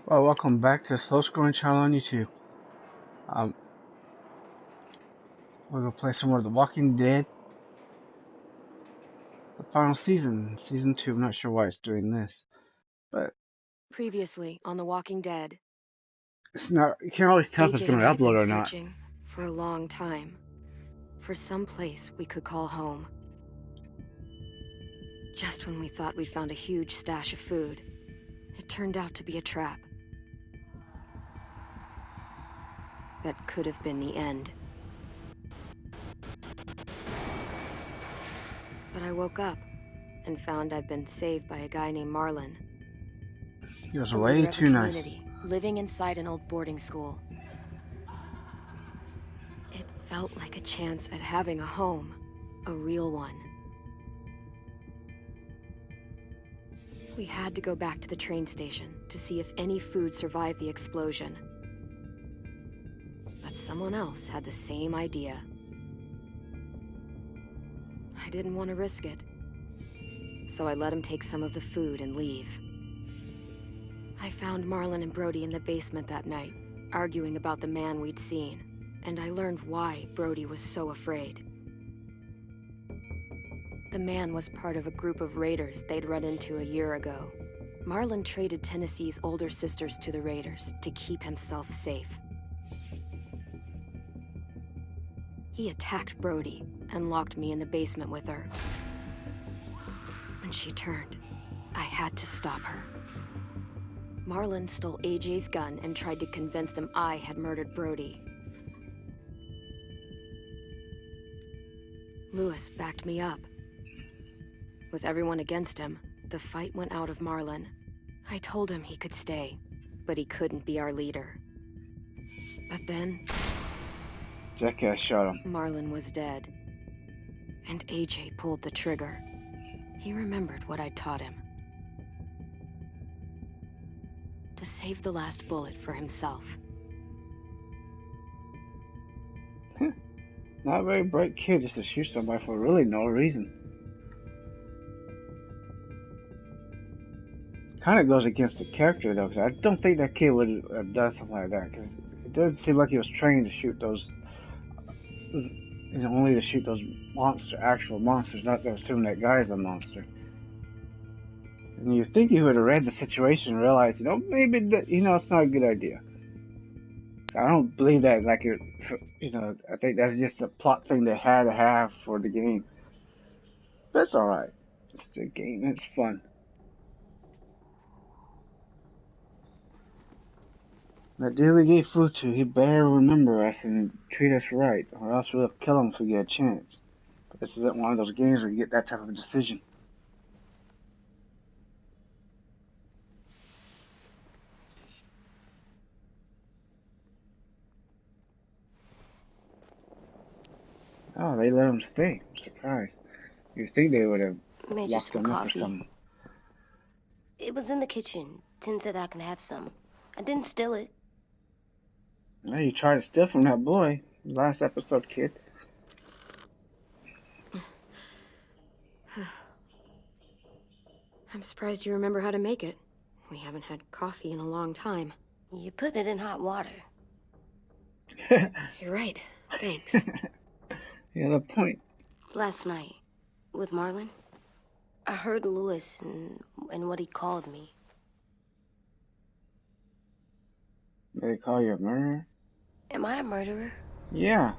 Well, welcome back to the Slow Scrolling channel on YouTube. Um, we're gonna play some more of The Walking Dead, the final season, season 2. I'm not sure why it's doing this, but Previously on The Walking Dead, it's not. You can't always tell if it's AJ and gonna I had upload been or not. searching for a long time for some place we could call home. Just when we thought we'd found a huge stash of food, it turned out to be a trap. That could have been the end. But I woke up and found I'd been saved by a guy named Marlon, He was the way leader of a too nice. community living inside an old boarding school. It felt like a chance at having a home, a real one. We had to go back to the train station to see if any food survived the explosion. But someone else had the same idea. I didn't want to risk it, so I let him take some of the food and leave. I found Marlon and Brody in the basement that night, arguing about the man we'd seen, and I learned why Brody was so afraid. The man was part of a group of raiders they'd run into a year ago. Marlon traded Tennessee's older sisters to the raiders to keep himself safe. He attacked Brody and locked me in the basement with her. When she turned, I had to stop her. Marlon stole AJ's gun and tried to convince them I had murdered Brody. Lewis backed me up. With everyone against him, the fight went out of Marlon. I told him he could stay, but he couldn't be our leader. But then, Jackass shot him. Marlon was dead. And AJ pulled the trigger. He remembered what I'd taught him. To save the last bullet for himself. Not a very bright kid just to shoot somebody for really no reason. Kind of goes against the character though, because I don't think that kid would have done something like that. Because it doesn't seem like he was trained to shoot those. Only to shoot those actual monsters, not to assume that guy's a monster. And you think he would have read the situation and realized, maybe that, it's not a good idea. I don't believe that, I think that's just a plot thing they had to have for the game. But it's alright. It's a game, it's fun. The dude we gave food to, he better remember us and treat us right, or else we'll kill him if we get a chance. But this isn't one of those games where you get that type of decision. Oh, they let him stay. I'm surprised. You'd think they would have Made you locked some him up or coffee. something. It was in the kitchen. Tin said that I can have some. I didn't steal it. Well, you tried to steal from that boy. Last episode, kid. I'm surprised you remember how to make it. We haven't had coffee in a long time. You put it in hot water. You're right. Thanks. You have a point. Last night, with Marlon, I heard Lewis and what he called me. They call you a murderer? Am I a murderer? Yeah.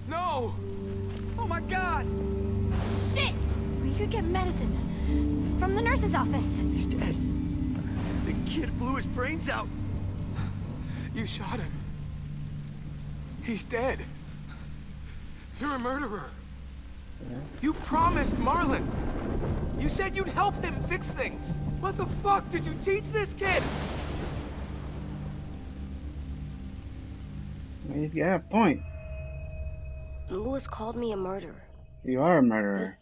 No! Oh my God! Shit! We could get medicine from the nurse's office. He's dead. The kid blew his brains out. You shot him. He's dead. You're a murderer. Yeah. You promised Marlon. You said you'd help him fix things. What the fuck did you teach this kid? He's got a point. Lewis called me a murderer. You are a murderer.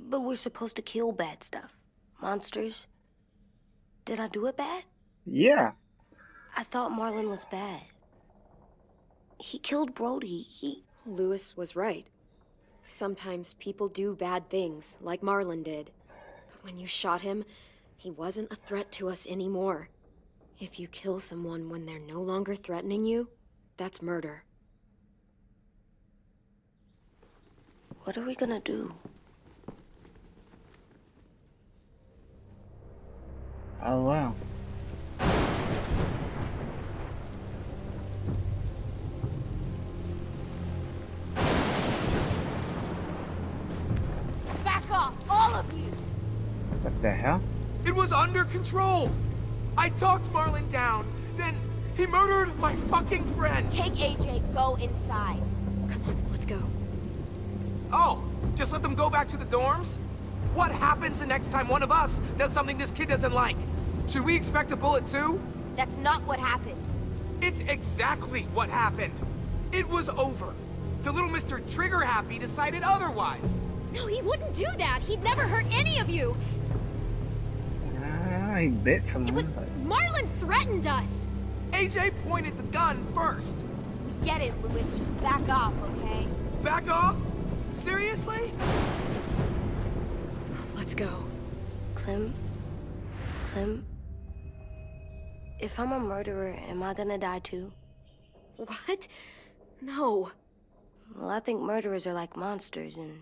But we're supposed to kill bad stuff. Monsters. Did I do it bad? Yeah. I thought Marlon was bad. He killed Brody. Lewis was right. Sometimes people do bad things, like Marlon did. But when you shot him, he wasn't a threat to us anymore. If you kill someone when they're no longer threatening you, that's murder. What are we gonna do? Oh, wow. Back off, all of you! What the hell? It was under control. I talked Marlon down, then he murdered my fucking friend. Take AJ, go inside. Come on, let's go. Oh, just let them go back to the dorms? What happens the next time one of us does something this kid doesn't like? Should we expect a bullet too? That's not what happened. It's exactly what happened. It was over. The little Mr. Trigger Happy decided otherwise. No, he wouldn't do that. He'd never hurt any of you. He bit It someone. was... Marlon threatened us. AJ pointed the gun first. We get it, Louis. Just back off, okay? Back off? Seriously? Let's go. Clem? If I'm a murderer, am I gonna die too? What? No. Well, I think murderers are like monsters, and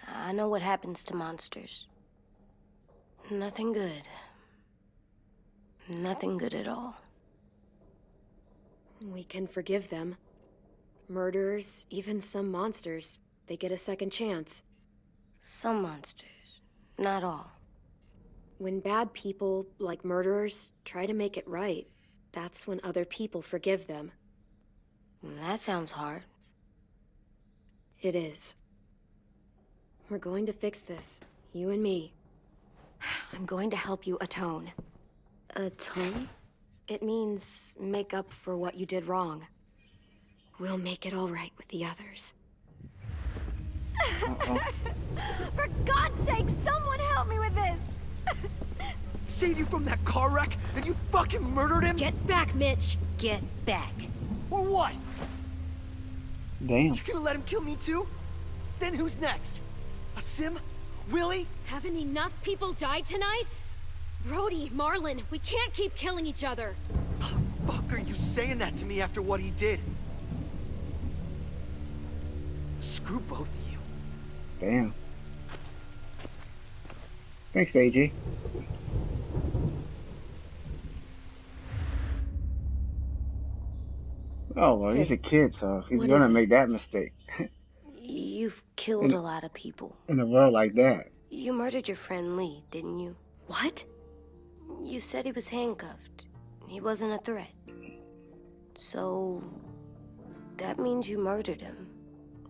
I know what happens to monsters. Nothing good. Nothing good at all. We can forgive them. Murderers, even some monsters, they get a second chance. Some monsters, not all. When bad people, like murderers, try to make it right, that's when other people forgive them. That sounds hard. It is. We're going to fix this, you and me. I'm going to help you atone. Atone? It means make up for what you did wrong. We'll make it all right with the others. For God's sake, someone help me with this! Saved you from that car wreck, and you fucking murdered him? Get back, Mitch! Get back. Or what? Damn. You gonna let him kill me too? Then who's next? A Sim? Willie? Haven't enough people died tonight? Brody, Marlon, we can't keep killing each other. Fuck are you saying that to me after what he did? Screw both of you. Damn. Thanks, AJ. Oh, well, he's a kid, so he's What gonna is it? make that mistake. You've killed a lot of people. In a world like that. You murdered your friend Lee, didn't you? What? You said he was handcuffed. He wasn't a threat. So... that means you murdered him.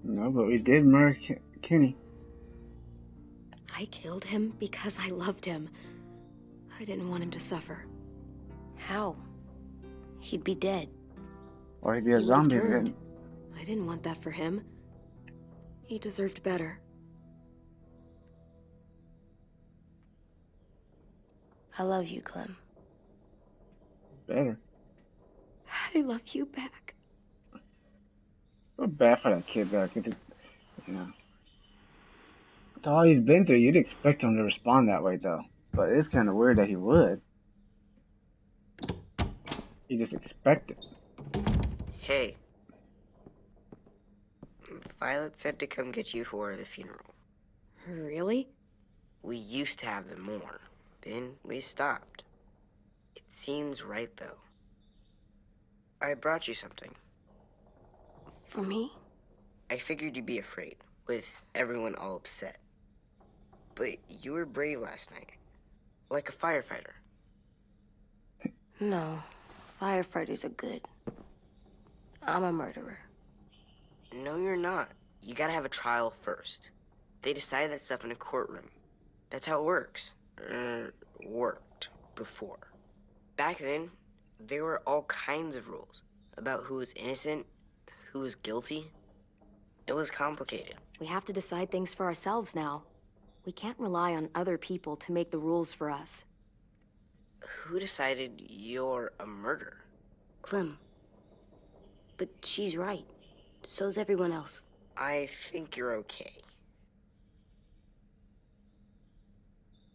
No, but we did murder Kenny. I killed him because I loved him. I didn't want him to suffer. How? He'd be dead. Or he'd be a He would've zombie turned. then. I didn't want that for him. He deserved better. I love you, Clem. Better. I love you back. So bad for that kid, though. 'Cause you know. With all he's been through, you'd expect him to respond that way, though. But it's kind of weird that he would. You just expect it. Hey. Violet said to come get you for the funeral. Really? We used to have them more. Then we stopped. It seems right, though. I brought you something. For me? I figured you'd be afraid, with everyone all upset. But you were brave last night. Like a firefighter. No. Firefighters are good. I'm a murderer. No, you're not. You gotta have a trial first. They decide that stuff in a courtroom. That's how it works. Worked before. Back then, there were all kinds of rules about who was innocent, who was guilty. It was complicated. We have to decide things for ourselves now. We can't rely on other people to make the rules for us. Who decided you're a murderer? Clem. But she's right. So's everyone else. I think you're okay.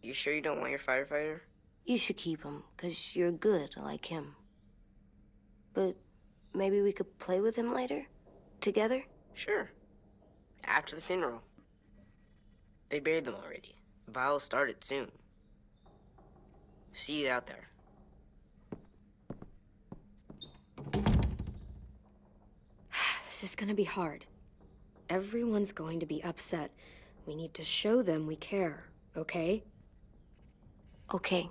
You sure you don't want your firefighter? You should keep him, 'cause you're good like him. But maybe we could play with him later? Together? Sure. After the funeral. They buried them already. Vile'll start soon. See you out there. This is gonna be hard. Everyone's going to be upset. We need to show them we care, okay? Okay.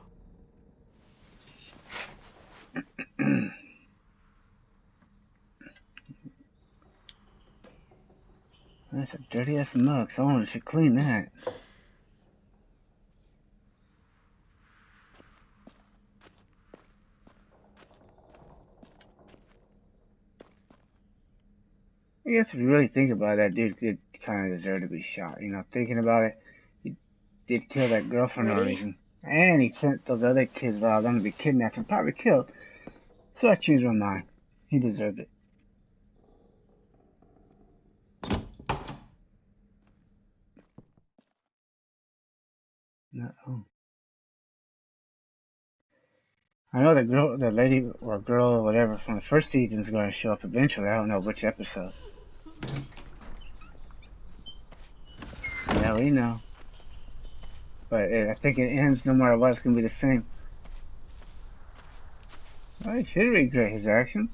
That's a dirty ass mug. Someone should clean that. I guess if you really think about it, that dude did kind of deserve to be shot. You know, thinking about it, he did kill that girl for no Ready? reason. And he sent those other kids out on to be kidnapped and probably killed. So I choose my mind. He deserved it. No. I know the lady or girl or whatever from the first season is going to show up eventually. I don't know which episode. Yeah, we know. But I think it ends no matter what, it's going to be the same. Well, he should regret his actions.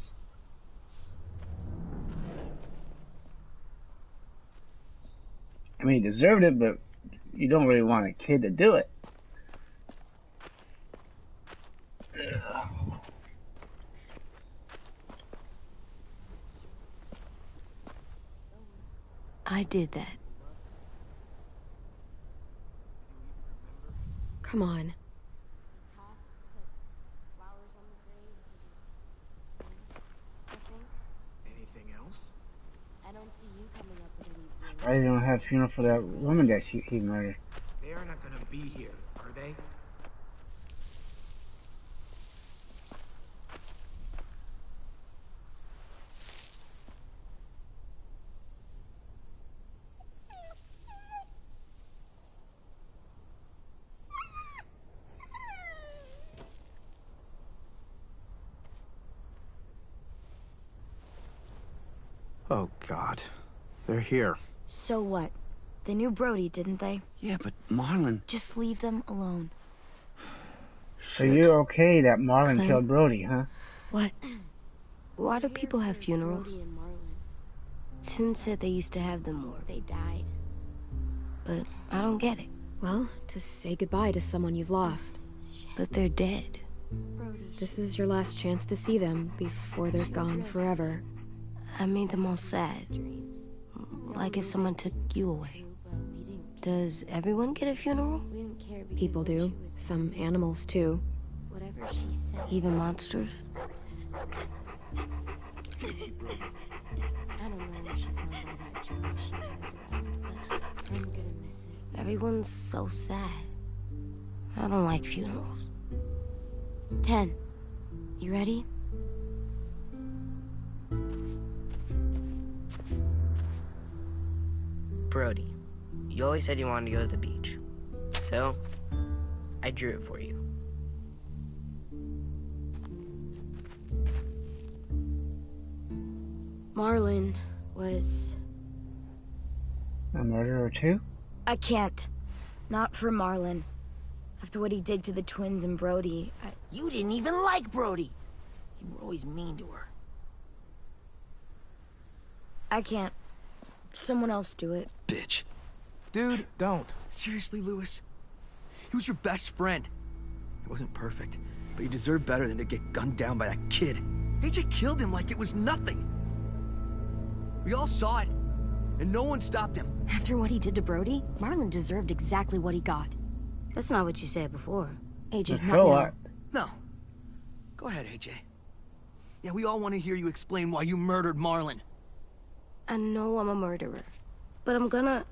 I mean, he deserved it, but you don't really want a kid to do it. I did that. Come on. Anything else? I don't see you coming up with anything. Why you don't have a funeral for that woman that he murdered? They are not gonna be here, are they? Oh, God. They're here. So what? They knew Brody, didn't they? Yeah, but Marlon... Just leave them alone. So you're okay that Marlon Clem? killed Brody, huh? What? Why do people have funerals? Brody and Marlon. Tin said they used to have them more. They died. But I don't get it. Well, to say goodbye to someone you've lost. But they're dead. This is your last chance to see them before they're gone forever. I made them all sad. Like if someone took you away. Does everyone get a funeral? People do. Some animals, too. Even monsters? Everyone's so sad. I don't like funerals. 10. You ready? Brody, you always said you wanted to go to the beach. So, I drew it for you. Marlon was... A murderer too? I can't. Not for Marlon. After what he did to the twins and Brody, You didn't even like Brody. You were always mean to her. I can't. Someone else do it. Bitch. Dude, don't. Seriously, Lewis? He was your best friend. He wasn't perfect, but he deserved better than to get gunned down by that kid. AJ killed him like it was nothing. We all saw it, and no one stopped him. After what he did to Brody, Marlon deserved exactly what he got. That's not what you said before. AJ, So not now. what? No. Go ahead, AJ. Yeah, we all want to hear you explain why you murdered Marlon. I know I'm a murderer. But I'm gonna,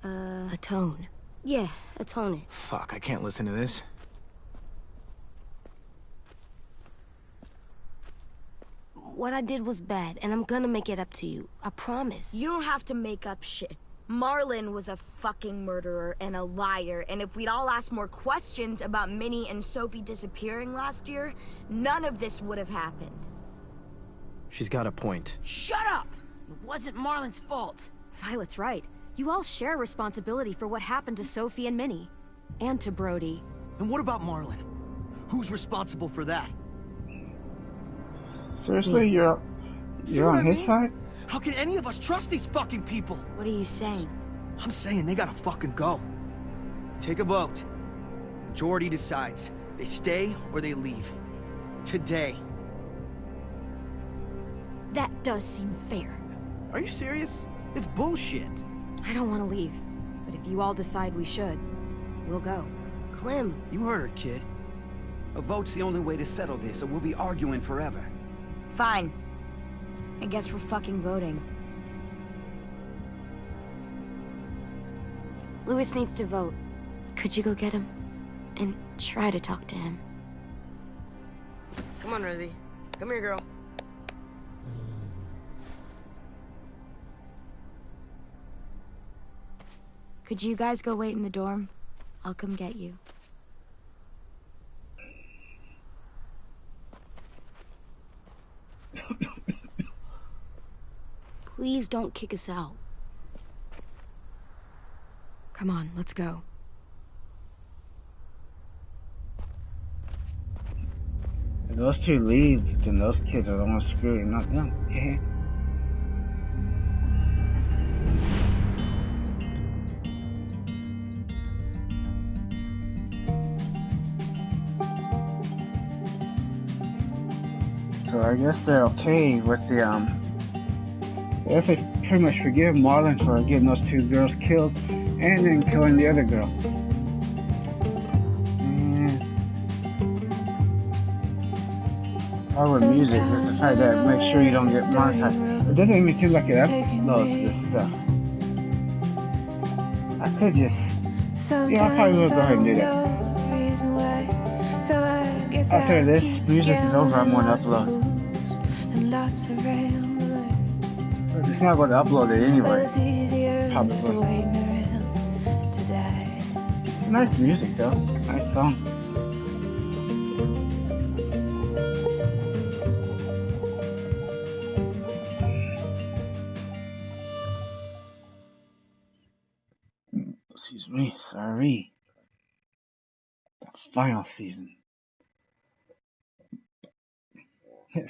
Atone. yeah, atone it. Fuck, I can't listen to this. what I did was bad, and I'm gonna make it up to you. I promise. You don't have to make up shit. Marlon was a fucking murderer and a liar, and if we'd all asked more questions about Minnie and Sophie disappearing last year, none of this would have happened. She's got a point. Shut up! It wasn't Marlon's fault. Violet's right. You all share responsibility for what happened to Sophie and Minnie. And to Brody. And what about Marlon? Who's responsible for that? Seriously, you're on his side? How can any of us trust these fucking people? What are you saying? I'm saying they gotta fucking go. Take a vote. Majority decides. They stay or they leave. Today. That does seem fair. Are you serious? It's bullshit. I don't want to leave, but if you all decide we should, we'll go. Clem, You heard her, kid. A vote's the only way to settle this, or we'll be arguing forever. Fine. I guess we're fucking voting. Louis needs to vote. Could you go get him? And try to talk to him. Come on, Rosie. Come here, girl. Could you guys go wait in the dorm? I'll come get you. Please don't kick us out. Come on, let's go. If those two leave, then those kids are the ones screwed, not them. Yeah. So I guess they're okay with the I guess they pretty much forgive Marlon for getting those two girls killed and then killing the other girl. And our music is the fact that make sure you don't get monetized. It doesn't even seem like it uploads this stuff. I could just, yeah, I probably will go ahead and do that. After this music is over, I'm going to upload. But it's not going to upload it anyway. Probably. It's nice music though. Nice song. Excuse me, sorry. The final season.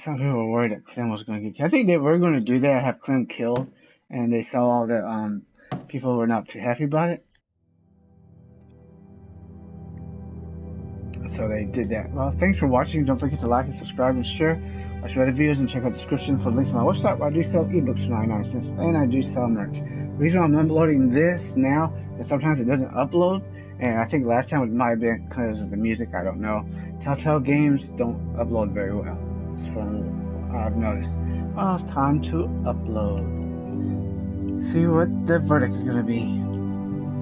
Some people were worried that Clem was going to get killed. I think they were going to do that, have Clem killed, and they saw all the people were not too happy about it. So they did that. Well, thanks for watching. Don't forget to like and subscribe and share. Watch my other videos and check out the description for links to my website where I do sell ebooks for 99 cents and I do sell merch. The reason I'm uploading this now is sometimes it doesn't upload, and I think last time it might have been because of the music, I don't know. Telltale games don't upload very well. It's from what I've noticed. Well, it's time to upload. See what the verdict is going to be.